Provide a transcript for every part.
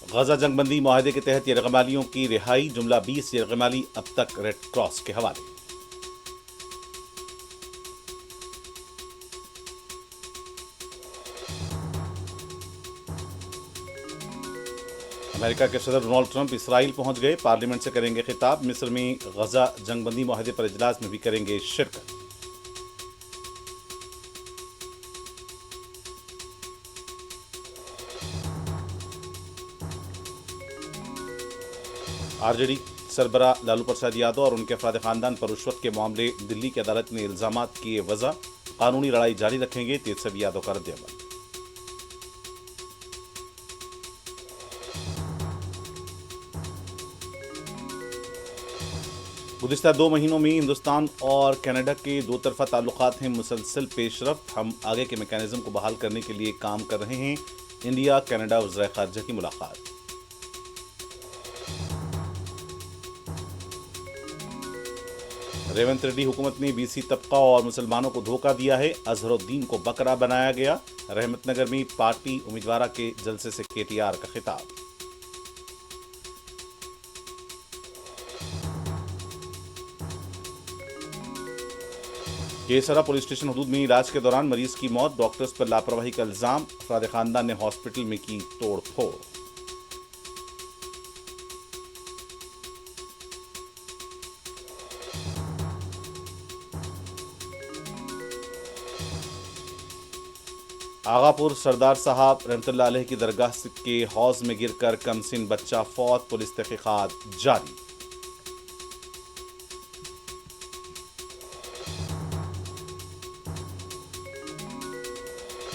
गजा जंगबंदी मुआहदे के तहत यरगमालियों की रिहाई, जुमला 20 यरगमाली अब तक रेड क्रॉस के हवाले। अमेरिका के सदर डोनाल्ड ट्रंप इसराइल पहुंच गए, पार्लियामेंट से करेंगे खिताब। मिस्र में गजा जंगबंदी मुआहदे पर इजलास में भी करेंगे शिरकत। आरजेडी सरबरा लालू प्रसाद यादव और उनके अफराद खानदान पर रुश्वत के मामले, दिल्ली की अदालत ने इल्जामात किए वजह, कानूनी लड़ाई जारी रखेंगे, तेजस्वी यादव का रद्द-ए-अमल। गुज़िश्ता 2 महीनों में हिंदुस्तान और कनाडा के दो तरफा ताल्लुकात हैं मुसलसल पेशरफ्त, हम आगे के मैकेनिज्म को बहाल करने के लिए काम कर रहे हैं। इंडिया कनाडा वज़ीर ख़ारिजा की मुलाकात। रेवंत रेड्डी हुकूमत ने बीसी तबका और मुसलमानों को धोखा दिया है, अजहरुद्दीन को बकरा बनाया गया। रहमतनगर में पार्टी उम्मीदवार के जलसे से केटीआर का खिताब। केसरा पुलिस स्टेशन हदूद में इलाज के दौरान मरीज की मौत, डॉक्टर्स पर लापरवाही का इल्जाम, अफराद खानदान ने हॉस्पिटल में की तोड़फोड़। आगापुर सरदार साहब रहमतुल्लाह अलैह की दरगाह के हौज में गिरकर कमसिन बच्चा फौत, पुलिस तहकीकात जारी।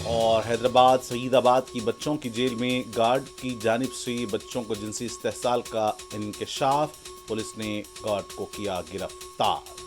और हैदराबाद सईदाबाद की बच्चों की जेल में गार्ड की जानिब से बच्चों को जिनसी इस्तेहसाल का इंकशाफ, पुलिस ने गार्ड को किया गिरफ्तार।